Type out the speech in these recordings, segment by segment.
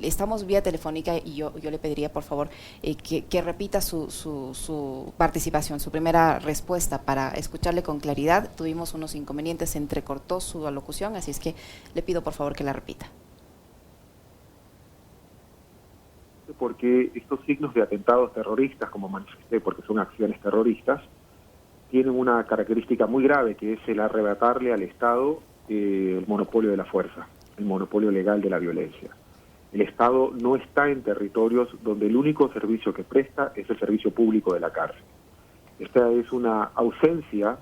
estamos vía telefónica y yo le pediría, por favor, que repita su participación, su primera respuesta para escucharle con claridad. Tuvimos unos inconvenientes, se entrecortó su alocución, así es que le pido, por favor, que la repita. Porque estos signos de atentados terroristas, como manifesté, porque son acciones terroristas, tienen una característica muy grave, que es el arrebatarle al Estado el monopolio de la fuerza, el monopolio legal de la violencia. El Estado no está en territorios donde el único servicio que presta es el servicio público de la cárcel. Esta es una ausencia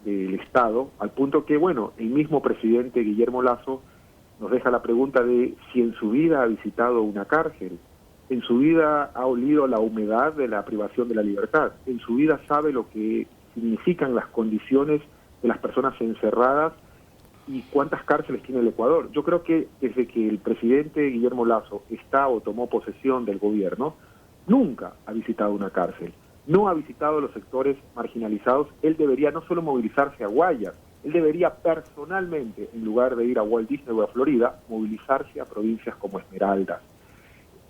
del Estado, al punto que, bueno, el mismo presidente Guillermo Lasso nos deja la pregunta de si en su vida ha visitado una cárcel, en su vida ha olido la humedad de la privación de la libertad, en su vida sabe lo que significan las condiciones de las personas encerradas y cuántas cárceles tiene el Ecuador. Yo creo que desde que el presidente Guillermo Lasso está o tomó posesión del gobierno, nunca ha visitado una cárcel, no ha visitado los sectores marginalizados. Él debería no solo movilizarse a Guayas, él debería personalmente, en lugar de ir a Walt Disney o a Florida, movilizarse a provincias como Esmeraldas.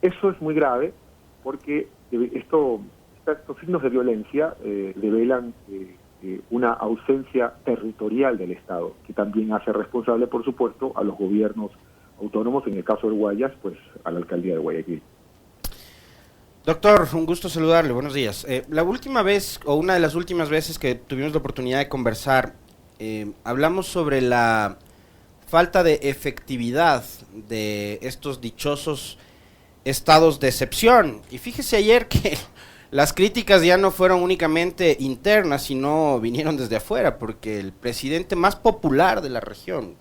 Eso es muy grave porque estos signos de violencia develan una ausencia territorial del Estado, que también hace responsable, por supuesto, a los gobiernos autónomos, en el caso de Guayas, pues a la alcaldía de Guayaquil. Doctor, un gusto saludarle, buenos días. La última vez, o una de las últimas veces que tuvimos la oportunidad de conversar, hablamos sobre la falta de efectividad de estos dichosos estados de excepción. Y fíjese ayer que las críticas ya no fueron únicamente internas, sino vinieron desde afuera, porque el presidente más popular de la región,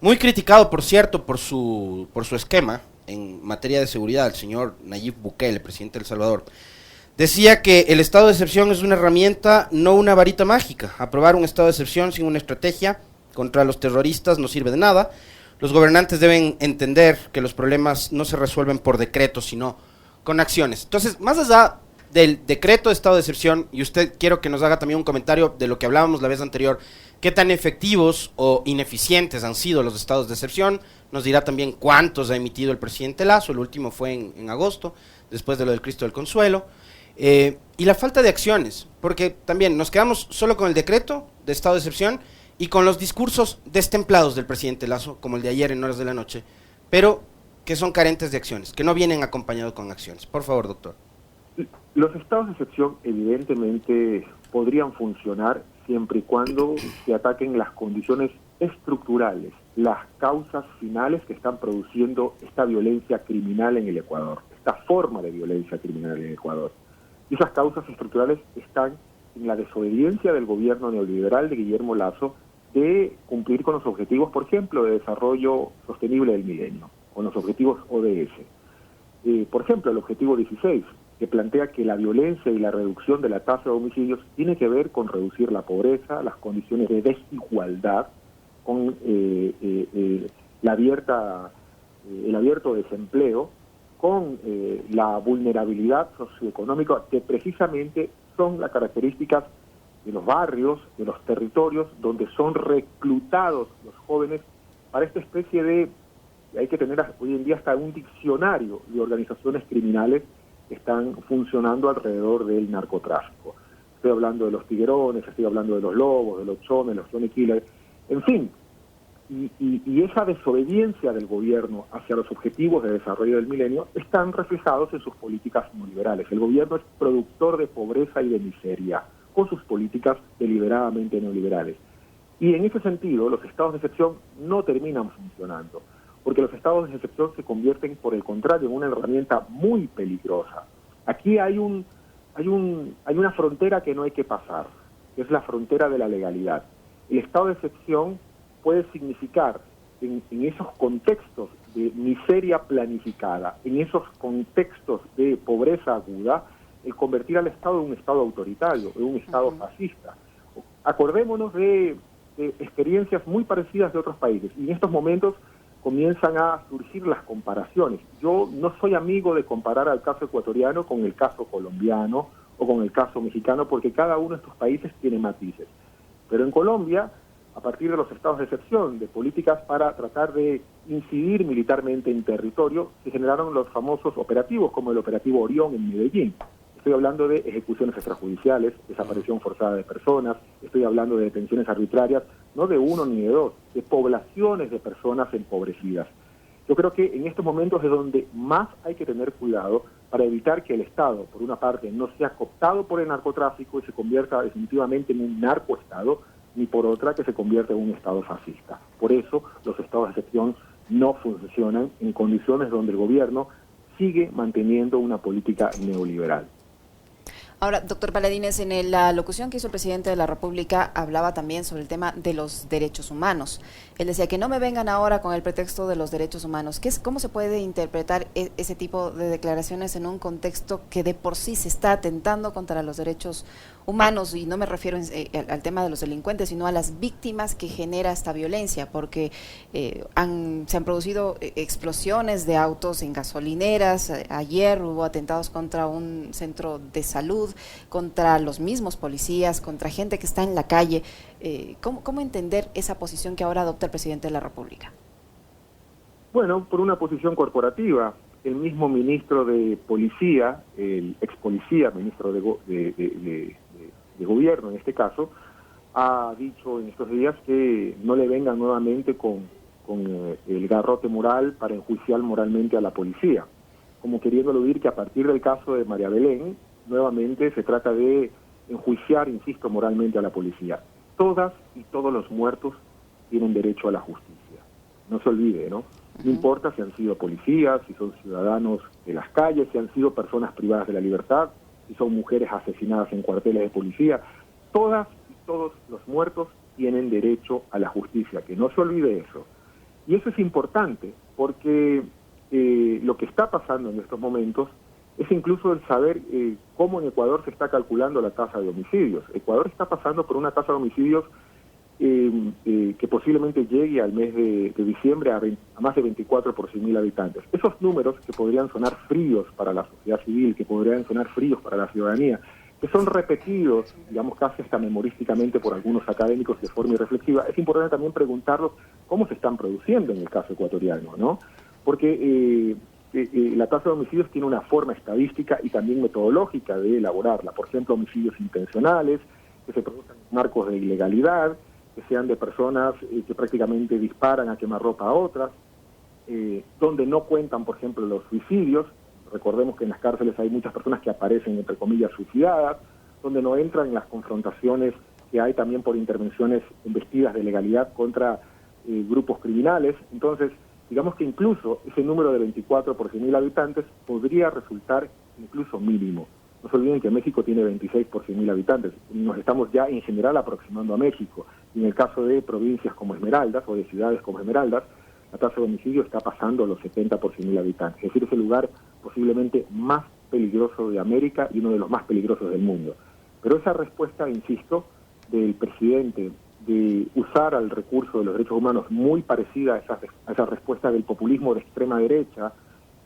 muy criticado, por cierto, por su esquema en materia de seguridad, el señor Nayib Bukele, presidente de El Salvador, decía que el estado de excepción es una herramienta, no una varita mágica. Aprobar un estado de excepción sin una estrategia contra los terroristas no sirve de nada. Los gobernantes deben entender que los problemas no se resuelven por decreto, sino con acciones. Entonces, más allá del decreto de estado de excepción, y usted quiero que nos haga también un comentario de lo que hablábamos la vez anterior, qué tan efectivos o ineficientes han sido los estados de excepción, nos dirá también cuántos ha emitido el presidente Lasso, el último fue en agosto, después de lo del Cristo del Consuelo, y la falta de acciones, porque también nos quedamos solo con el decreto de estado de excepción, y con los discursos destemplados del presidente Lasso, como el de ayer en horas de la noche, pero que son carentes de acciones, que no vienen acompañados con acciones. Por favor, doctor. Los estados de excepción evidentemente podrían funcionar siempre y cuando se ataquen las condiciones estructurales, las causas finales que están produciendo esta violencia criminal en el Ecuador, esta forma de violencia criminal en el Ecuador. Y esas causas estructurales están en la desobediencia del gobierno neoliberal de Guillermo Lasso de cumplir con los objetivos, por ejemplo, de desarrollo sostenible del milenio, con los objetivos ODS. Por ejemplo, el objetivo 16, que plantea que la violencia y la reducción de la tasa de homicidios tiene que ver con reducir la pobreza, las condiciones de desigualdad, con el abierto desempleo, con la vulnerabilidad socioeconómica, que precisamente son las características de los barrios, de los territorios, donde son reclutados los jóvenes para esta especie de, hay que tener hoy en día hasta un diccionario de organizaciones criminales que están funcionando alrededor del narcotráfico. Estoy hablando de los tiguerones, estoy hablando de los lobos, de los chones, los Johnny Killers, en fin. Y esa desobediencia del gobierno hacia los objetivos de desarrollo del milenio están reflejados en sus políticas neoliberales. El gobierno es productor de pobreza y de miseria, con sus políticas deliberadamente neoliberales. Y en ese sentido, los estados de excepción no terminan funcionando, porque los estados de excepción se convierten, por el contrario, en una herramienta muy peligrosa. Aquí hay una frontera que no hay que pasar, que es la frontera de la legalidad. El estado de excepción puede significar, en esos contextos de miseria planificada, en esos contextos de pobreza aguda, el convertir al Estado en un Estado autoritario, en un Estado fascista. Acordémonos de experiencias muy parecidas de otros países, y en estos momentos comienzan a surgir las comparaciones. Yo no soy amigo de comparar al caso ecuatoriano con el caso colombiano o con el caso mexicano, porque cada uno de estos países tiene matices. Pero en Colombia a partir de los estados de excepción, de políticas para tratar de incidir militarmente en territorio, se generaron los famosos operativos, como el operativo Orión en Medellín. Estoy hablando de ejecuciones extrajudiciales, desaparición forzada de personas, estoy hablando de detenciones arbitrarias, no de uno ni de dos, de poblaciones de personas empobrecidas. Yo creo que en estos momentos es donde más hay que tener cuidado para evitar que el Estado, por una parte, no sea cooptado por el narcotráfico y se convierta definitivamente en un narcoestado, ni por otra que se convierta en un Estado fascista. Por eso los estados de excepción no funcionan en condiciones donde el gobierno sigue manteniendo una política neoliberal. Ahora, doctor Paladines, en la locución que hizo el presidente de la República hablaba también sobre el tema de los derechos humanos. Él decía que no me vengan ahora con el pretexto de los derechos humanos. ¿Cómo se puede interpretar ese tipo de declaraciones en un contexto que de por sí se está atentando contra los derechos humanos? Y no me refiero al tema de los delincuentes, sino a las víctimas que genera esta violencia, porque se han producido explosiones de autos en gasolineras. Ayer hubo atentados contra un centro de salud, contra los mismos policías, contra gente que está en la calle. ¿Cómo entender esa posición que ahora adopta el presidente de la República? Bueno, por una posición corporativa. El mismo ministro de Policía, el ex policía, ministro de Gobierno en este caso, ha dicho en estos días que no le vengan nuevamente con el garrote moral para enjuiciar moralmente a la policía, como queriendo aludir que a partir del caso de María Belén, nuevamente se trata de enjuiciar, insisto, moralmente a la policía. Todas y todos los muertos tienen derecho a la justicia. No se olvide, ¿no? No importa si han sido policías, si son ciudadanos de las calles, si han sido personas privadas de la libertad, si son mujeres asesinadas en cuarteles de policía. Todas y todos los muertos tienen derecho a la justicia, que no se olvide eso. Y eso es importante porque lo que está pasando en estos momentos es incluso el saber cómo en Ecuador se está calculando la tasa de homicidios. Ecuador está pasando por una tasa de homicidios que posiblemente llegue al mes de diciembre a más de 24 por 100.000 habitantes. Esos números que podrían sonar fríos para la sociedad civil, que podrían sonar fríos para la ciudadanía, que son repetidos, digamos, casi hasta memorísticamente por algunos académicos de forma irreflexiva, es importante también preguntarlos cómo se están produciendo en el caso ecuatoriano, ¿no? Porque la tasa de homicidios tiene una forma estadística y también metodológica de elaborarla. Por ejemplo, homicidios intencionales, que se produzcan en marcos de ilegalidad, que sean de personas que prácticamente disparan a quemarropa a otras, donde no cuentan, por ejemplo, los suicidios. Recordemos que en las cárceles hay muchas personas que aparecen, entre comillas, suicidadas, donde no entran las confrontaciones que hay también por intervenciones investidas de legalidad contra grupos criminales. Entonces, digamos que incluso ese número de 24 por 100.000 habitantes podría resultar incluso mínimo. No se olviden que México tiene 26 por 100.000 habitantes. Nos estamos ya en general aproximando a México. Y en el caso de provincias como Esmeraldas o de ciudades como Esmeraldas, la tasa de homicidio está pasando los 70 por 100.000 habitantes. Es decir, es el lugar posiblemente más peligroso de América y uno de los más peligrosos del mundo. Pero esa respuesta, insisto, del presidente de usar al recurso de los derechos humanos muy parecida a esa respuesta del populismo de extrema derecha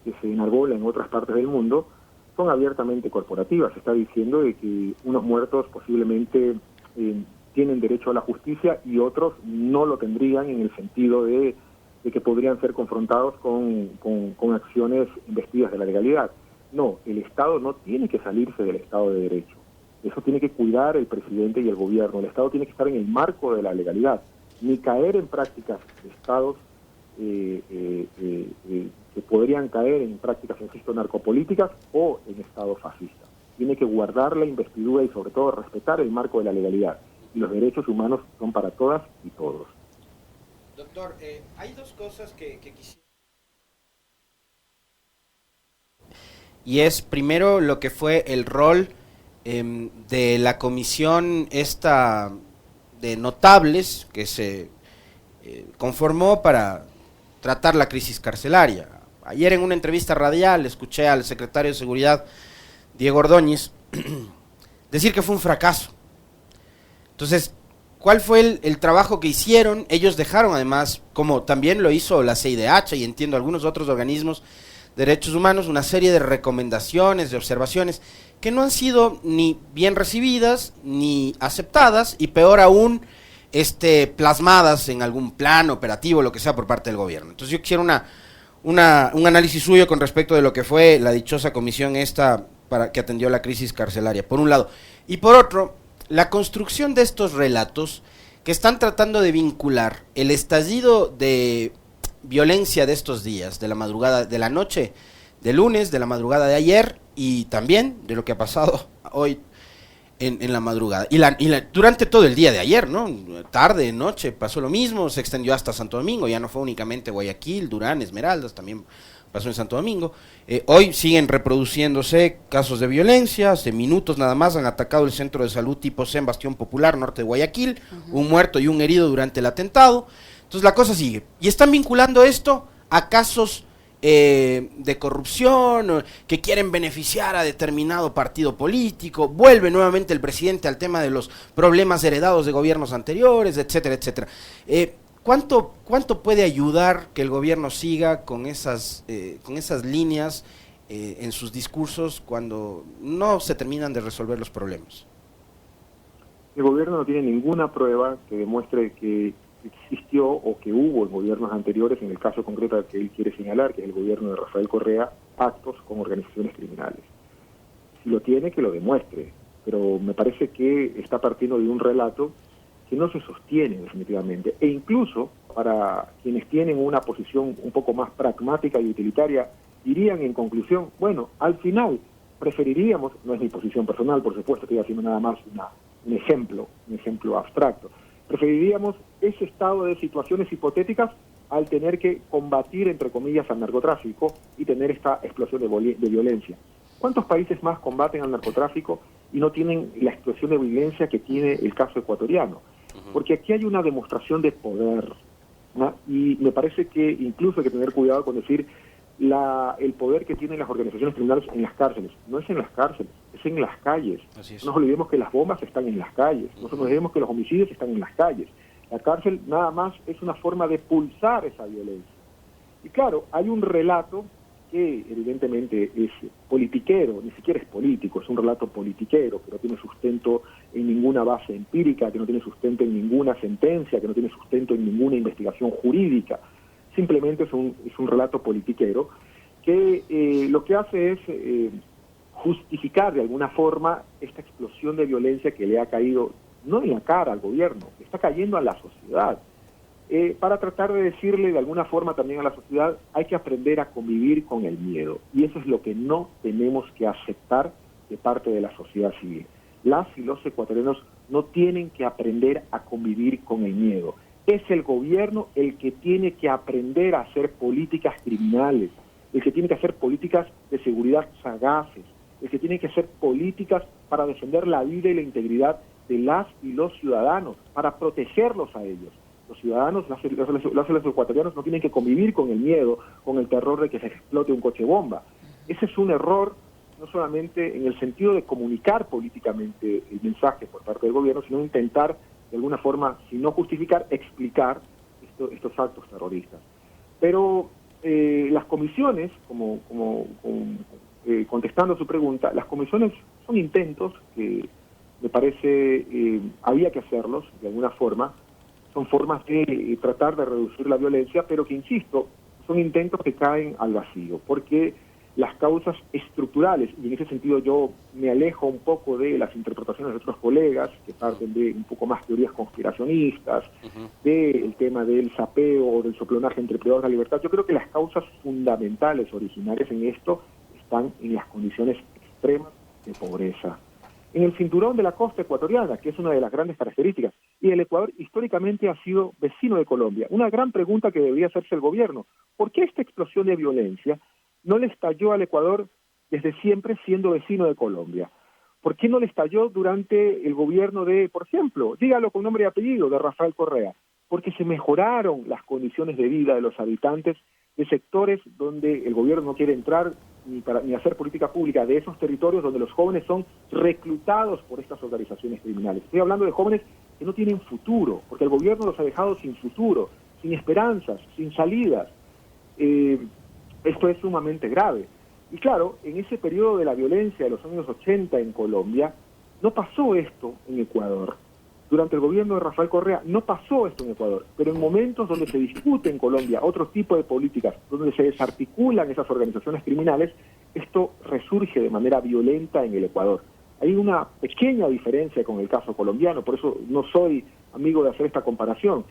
que se enarbola en otras partes del mundo, son abiertamente corporativas. Se está diciendo de que unos muertos posiblemente tienen derecho a la justicia y otros no lo tendrían, en el sentido de que podrían ser confrontados con acciones investidas de la legalidad. No, el Estado no tiene que salirse del Estado de Derecho. Eso tiene que cuidar el presidente y el gobierno. El Estado tiene que estar en el marco de la legalidad, ni caer en prácticas de Estados que podrían caer en prácticas, insisto, narcopolíticas o en Estado fascista. Tiene que guardar la investidura y sobre todo respetar el marco de la legalidad. Y los derechos humanos son para todas y todos. Doctor, hay dos cosas que quisiera. Y es primero lo que fue el rol de la comisión esta de notables que se conformó para tratar la crisis carcelaria. Ayer en una entrevista radial escuché al secretario de Seguridad, Diego Ordóñez, decir que fue un fracaso. Entonces, ¿cuál fue el trabajo que hicieron? Ellos dejaron además, como también lo hizo la CIDH y entiendo algunos otros organismos de derechos humanos, una serie de recomendaciones, de observaciones, que no han sido ni bien recibidas, ni aceptadas, y peor aún, plasmadas en algún plan operativo, lo que sea, por parte del gobierno. Entonces yo quisiera un análisis suyo con respecto de lo que fue la dichosa comisión que atendió la crisis carcelaria, por un lado. Y por otro, la construcción de estos relatos que están tratando de vincular el estallido de violencia de estos días, de la madrugada, de la noche de lunes, de la madrugada de ayer y también de lo que ha pasado hoy en la madrugada. Durante todo el día de ayer, ¿no? Tarde, noche, pasó lo mismo, se extendió hasta Santo Domingo, ya no fue únicamente Guayaquil, Durán, Esmeraldas, también pasó en Santo Domingo. Hoy siguen reproduciéndose casos de violencia, hace minutos nada más han atacado el centro de salud tipo C en Bastión Popular, norte de Guayaquil, un muerto y un herido durante el atentado. Entonces la cosa sigue. Y están vinculando esto a casos de corrupción, que quieren beneficiar a determinado partido político, vuelve nuevamente el presidente al tema de los problemas heredados de gobiernos anteriores, etcétera, etcétera. ¿Cuánto puede ayudar que el gobierno siga con esas líneas en sus discursos cuando no se terminan de resolver los problemas? El gobierno no tiene ninguna prueba que demuestre que existió o que hubo en gobiernos anteriores, en el caso concreto que él quiere señalar, que es el gobierno de Rafael Correa, pactos con organizaciones criminales. Si lo tiene, que lo demuestre, pero me parece que está partiendo de un relato que no se sostiene definitivamente, e incluso para quienes tienen una posición un poco más pragmática y utilitaria, dirían en conclusión, bueno, al final preferiríamos, no es mi posición personal, por supuesto, estoy haciendo nada más un ejemplo abstracto, preferiríamos ese estado de situaciones hipotéticas al tener que combatir, entre comillas, al narcotráfico y tener esta explosión de violencia. ¿Cuántos países más combaten al narcotráfico y no tienen la explosión de violencia que tiene el caso ecuatoriano? Porque aquí hay una demostración de poder, ¿no? Y me parece que incluso hay que tener cuidado con decir el poder que tienen las organizaciones criminales en las cárceles. No es en las cárceles, es en las calles. No nos olvidemos que las bombas están en las calles, no nos olvidemos que los homicidios están en las calles. La cárcel nada más es una forma de pulsar esa violencia. Y claro, hay un relato que evidentemente es politiquero, ni siquiera es político, es un relato politiquero, que no tiene sustento en ninguna base empírica, que no tiene sustento en ninguna sentencia, que no tiene sustento en ninguna investigación jurídica. Simplemente es un relato politiquero que lo que hace es justificar de alguna forma esta explosión de violencia que le ha caído no en la cara al gobierno, está cayendo a la sociedad. Para tratar de decirle de alguna forma también a la sociedad, hay que aprender a convivir con el miedo, y eso es lo que no tenemos que aceptar de parte de la sociedad civil. Las y los ecuatorianos no tienen que aprender a convivir con el miedo. Es el gobierno el que tiene que aprender a hacer políticas criminales, el que tiene que hacer políticas de seguridad sagaces, el que tiene que hacer políticas para defender la vida y la integridad de las y los ciudadanos, para protegerlos a ellos. Los ciudadanos, los ecuatorianos no tienen que convivir con el miedo, con el terror de que se explote un coche bomba. Ese es un error, no solamente en el sentido de comunicar políticamente el mensaje por parte del gobierno, sino intentar, de alguna forma, si no justificar, explicar estos actos terroristas. Pero las comisiones, contestando a su pregunta, las comisiones son intentos que me parece había que hacerlos de alguna forma. Son formas de tratar de reducir la violencia, pero que, insisto, son intentos que caen al vacío, porque las causas estructurales, y en ese sentido yo me alejo un poco de las interpretaciones de otros colegas, que parten de un poco más teorías conspiracionistas, del tema del sapeo o del soplonaje entre privados de la libertad. Yo creo que las causas fundamentales, originarias en esto, están en las condiciones extremas de pobreza. En el cinturón de la costa ecuatoriana, que es una de las grandes características, y el Ecuador históricamente ha sido vecino de Colombia. Una gran pregunta que debería hacerse el gobierno: ¿por qué esta explosión de violencia no le estalló al Ecuador desde siempre siendo vecino de Colombia? ¿Por qué no le estalló durante el gobierno de, por ejemplo, dígalo con nombre y apellido, de Rafael Correa? Porque se mejoraron las condiciones de vida de los habitantes de sectores donde el gobierno no quiere entrar ni hacer política pública, de esos territorios donde los jóvenes son reclutados por estas organizaciones criminales. Estoy hablando de jóvenes que no tienen futuro, porque el gobierno los ha dejado sin futuro, sin esperanzas, sin salidas. Esto es sumamente grave. Y claro, en ese periodo de la violencia de los años 80 en Colombia, no pasó esto en Ecuador. Durante el gobierno de Rafael Correa no pasó esto en Ecuador, pero en momentos donde se discute en Colombia otro tipo de políticas, donde se desarticulan esas organizaciones criminales, esto resurge de manera violenta en el Ecuador. Hay una pequeña diferencia con el caso colombiano, por eso no soy amigo de hacer esta comparación,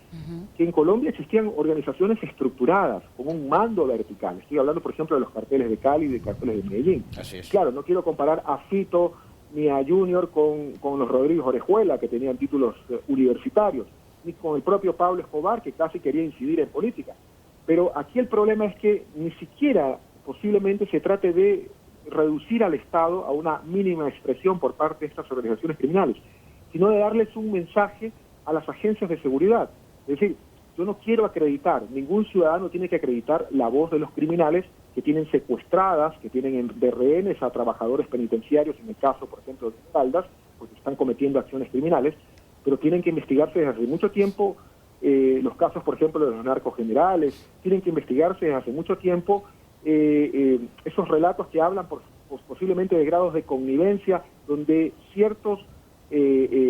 que en Colombia existían organizaciones estructuradas, con un mando vertical. Estoy hablando, por ejemplo, de los carteles de Cali y de carteles de Medellín. Así es. Claro, no quiero comparar a Fito ni a Junior con los Rodríguez Orejuela, que tenían títulos universitarios, ni con el propio Pablo Escobar, que casi quería incidir en política. Pero aquí el problema es que ni siquiera posiblemente se trate de reducir al Estado a una mínima expresión por parte de estas organizaciones criminales, sino de darles un mensaje a las agencias de seguridad. Es decir, yo no quiero acreditar, ningún ciudadano tiene que acreditar la voz de los criminales que tienen secuestradas, que tienen de rehenes a trabajadores penitenciarios, en el caso, por ejemplo, de Caldas, porque están cometiendo acciones criminales, pero tienen que investigarse desde hace mucho tiempo los casos, por ejemplo, de los narcogenerales, tienen que investigarse desde hace mucho tiempo esos relatos que hablan posiblemente de grados de connivencia, donde ciertos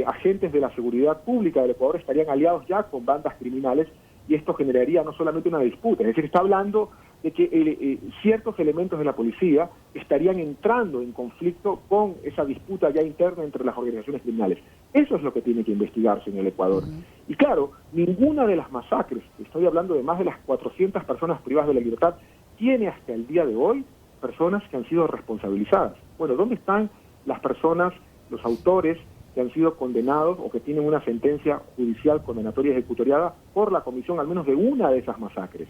agentes de la seguridad pública del Ecuador estarían aliados ya con bandas criminales, y esto generaría no solamente una disputa, es decir, está hablando de que ciertos elementos de la policía estarían entrando en conflicto con esa disputa ya interna entre las organizaciones criminales. Eso es lo que tiene que investigarse en el Ecuador. Y claro, ninguna de las masacres, estoy hablando de más de las 400 personas privadas de la libertad, tiene hasta el día de hoy personas que han sido responsabilizadas. Bueno, ¿dónde están las personas, los autores que han sido condenados o que tienen una sentencia judicial condenatoria ejecutoriada por la comisión al menos de una de esas masacres?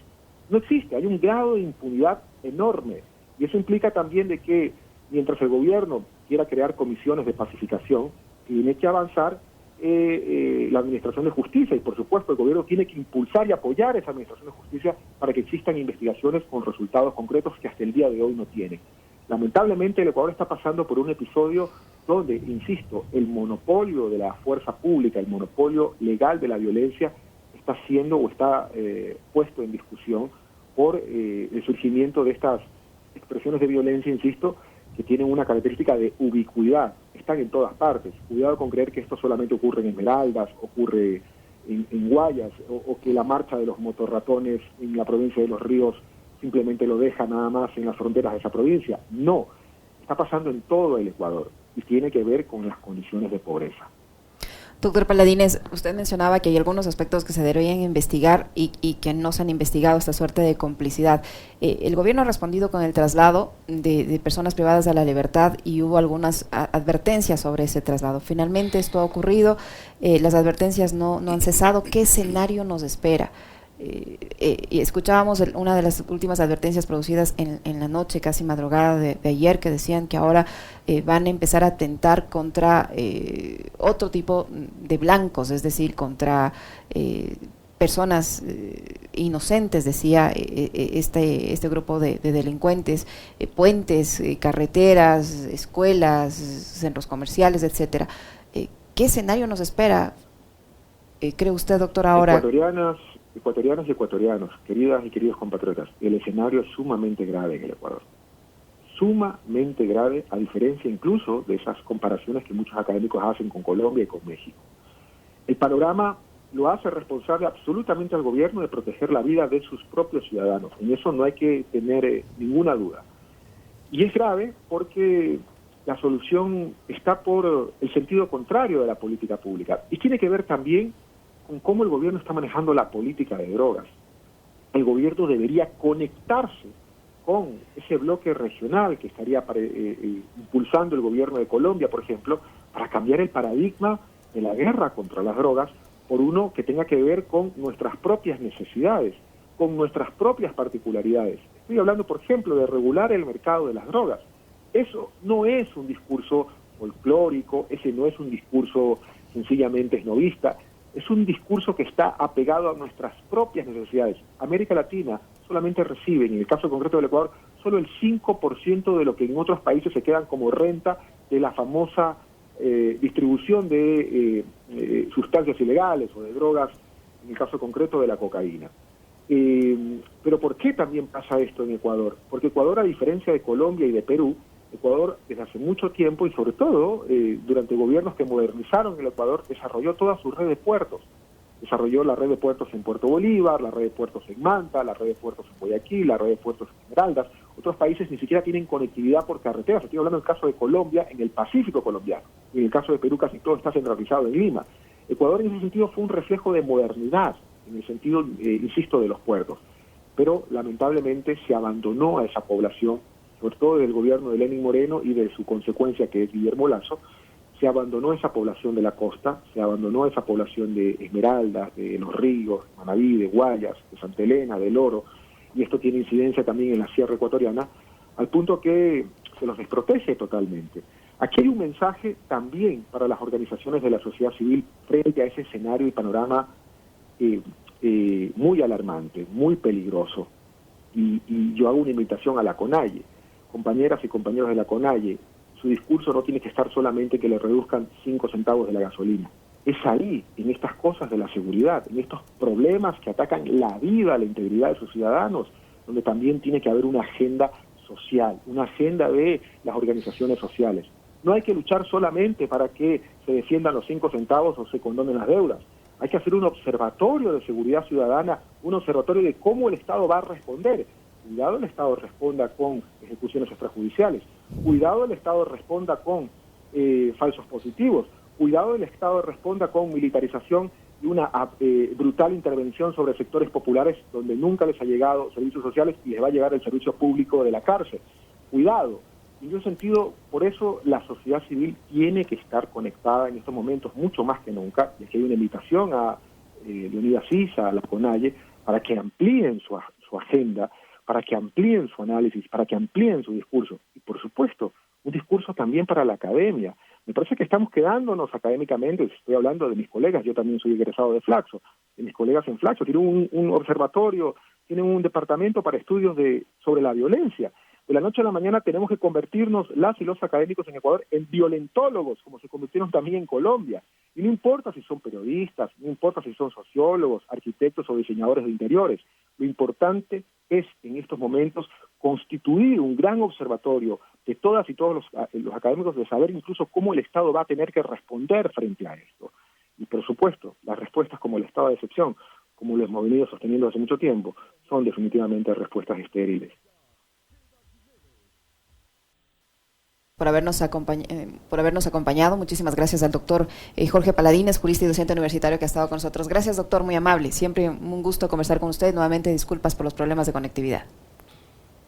No existe, hay un grado de impunidad enorme, y eso implica también de que mientras el gobierno quiera crear comisiones de pacificación, tiene que avanzar la Administración de Justicia, y por supuesto el gobierno tiene que impulsar y apoyar esa Administración de Justicia para que existan investigaciones con resultados concretos que hasta el día de hoy no tiene. Lamentablemente el Ecuador está pasando por un episodio donde, insisto, el monopolio de la fuerza pública, el monopolio legal de la violencia está siendo o está puesto en discusión por el surgimiento de estas expresiones de violencia, insisto, que tienen una característica de ubicuidad, están en todas partes. Cuidado con creer que esto solamente ocurre en Esmeraldas, ocurre en Guayas, o que la marcha de los motorratones en la provincia de Los Ríos simplemente lo deja nada más en las fronteras de esa provincia. No, está pasando en todo el Ecuador y tiene que ver con las condiciones de pobreza. Doctor Paladines, usted mencionaba que hay algunos aspectos que se deberían investigar y que no se han investigado, esta suerte de complicidad. El gobierno ha respondido con el traslado de personas privadas de la libertad y hubo algunas advertencias sobre ese traslado. Finalmente esto ha ocurrido, las advertencias no han cesado. ¿Qué escenario nos espera? Y escuchábamos una de las últimas advertencias producidas en la noche, casi madrugada de ayer, que decían que ahora van a empezar a atentar contra otro tipo de blancos, es decir, contra personas inocentes, decía este grupo de delincuentes, puentes, carreteras, escuelas, centros comerciales, etcétera. ¿Qué escenario nos espera, cree usted, doctor, ahora? Ecuatorianos y ecuatorianos, queridas y queridos compatriotas, el escenario es sumamente grave en el Ecuador. Sumamente grave, a diferencia incluso de esas comparaciones que muchos académicos hacen con Colombia y con México. El panorama lo hace responsable absolutamente al gobierno de proteger la vida de sus propios ciudadanos. En eso no hay que tener ninguna duda. Y es grave porque la solución está por el sentido contrario de la política pública. Y tiene que ver también con cómo el gobierno está manejando la política de drogas. El gobierno debería conectarse con ese bloque regional que estaría impulsando el gobierno de Colombia, por ejemplo, para cambiar el paradigma de la guerra contra las drogas por uno que tenga que ver con nuestras propias necesidades, con nuestras propias particularidades. Estoy hablando, por ejemplo, de regular el mercado de las drogas. Eso no es un discurso folclórico, ese no es un discurso sencillamente esnovista, es un discurso que está apegado a nuestras propias necesidades. América Latina solamente recibe, en el caso concreto del Ecuador, solo el 5% de lo que en otros países se quedan como renta de la famosa distribución de sustancias ilegales o de drogas, en el caso concreto de la cocaína. Pero ¿por qué también pasa esto en Ecuador? Porque Ecuador, a diferencia de Colombia y de Perú, Ecuador desde hace mucho tiempo y sobre todo durante gobiernos que modernizaron el Ecuador, desarrolló toda su red de puertos. Desarrolló la red de puertos en Puerto Bolívar, la red de puertos en Manta, la red de puertos en Guayaquil, la red de puertos en Esmeraldas. Otros países ni siquiera tienen conectividad por carreteras. Estoy hablando del caso de Colombia, en el Pacífico colombiano. Y en el caso de Perú casi todo está centralizado en Lima. Ecuador en ese sentido fue un reflejo de modernidad, en el sentido, insisto, de los puertos. Pero lamentablemente se abandonó a esa población, sobre todo del gobierno de Lenín Moreno y de su consecuencia que es Guillermo Lasso. Se abandonó esa población de la costa, se abandonó esa población de Esmeraldas, de Los Ríos, de Manaví, de Guayas, de Santa Elena, del Oro, y esto tiene incidencia también en la sierra ecuatoriana, al punto que se los desprotege totalmente. Aquí hay un mensaje también para las organizaciones de la sociedad civil frente a ese escenario y panorama muy alarmante, muy peligroso. Y yo hago una invitación a la CONAIE, compañeras y compañeros de la CONAIE. Su discurso no tiene que estar solamente que le reduzcan 5 centavos de la gasolina. Es ahí, en estas cosas de la seguridad, en estos problemas que atacan la vida, la integridad de sus ciudadanos, donde también tiene que haber una agenda social, una agenda de las organizaciones sociales. No hay que luchar solamente para que se defiendan los 5 centavos o se condonen las deudas. Hay que hacer un observatorio de seguridad ciudadana, un observatorio de cómo el Estado va a responder. Cuidado el Estado responda con ejecuciones extrajudiciales, cuidado el Estado responda con falsos positivos, cuidado el Estado responda con militarización y una brutal intervención sobre sectores populares donde nunca les ha llegado servicios sociales y les va a llegar el servicio público de la cárcel. Cuidado. En ese sentido, por eso la sociedad civil tiene que estar conectada en estos momentos mucho más que nunca, y aquí hay una invitación a Leonidas Issa, a la CONAIE, para que amplíen su agenda, para que amplíen su análisis, para que amplíen su discurso. Y por supuesto, un discurso también para la academia. Me parece que estamos quedándonos académicamente, estoy hablando de mis colegas, yo también soy egresado de Flaxo, de mis colegas en Flaxo, tienen un observatorio, tienen un departamento para estudios sobre la violencia. De la noche a la mañana tenemos que convertirnos, las y los académicos en Ecuador, en violentólogos, como se convirtieron también en Colombia. Y no importa si son periodistas, no importa si son sociólogos, arquitectos o diseñadores de interiores. Lo importante es, en estos momentos, constituir un gran observatorio de todas y todos los académicos de saber incluso cómo el Estado va a tener que responder frente a esto. Y, por supuesto, las respuestas como el estado de excepción, como lo hemos venido sosteniendo hace mucho tiempo, son definitivamente respuestas estériles. Por habernos acompañado. Muchísimas gracias al doctor Jorge Paladines, jurista y docente universitario que ha estado con nosotros. Gracias, doctor, muy amable. Siempre un gusto conversar con usted. Nuevamente, disculpas por los problemas de conectividad.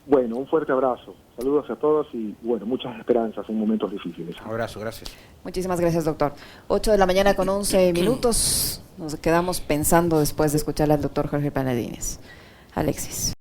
Bueno, un fuerte abrazo. Saludos a todos y, bueno, muchas esperanzas en momentos difíciles. Un abrazo, gracias. Muchísimas gracias, doctor. 8 de la mañana con 11 minutos. Nos quedamos pensando después de escucharle al doctor Jorge Paladines. Alexis.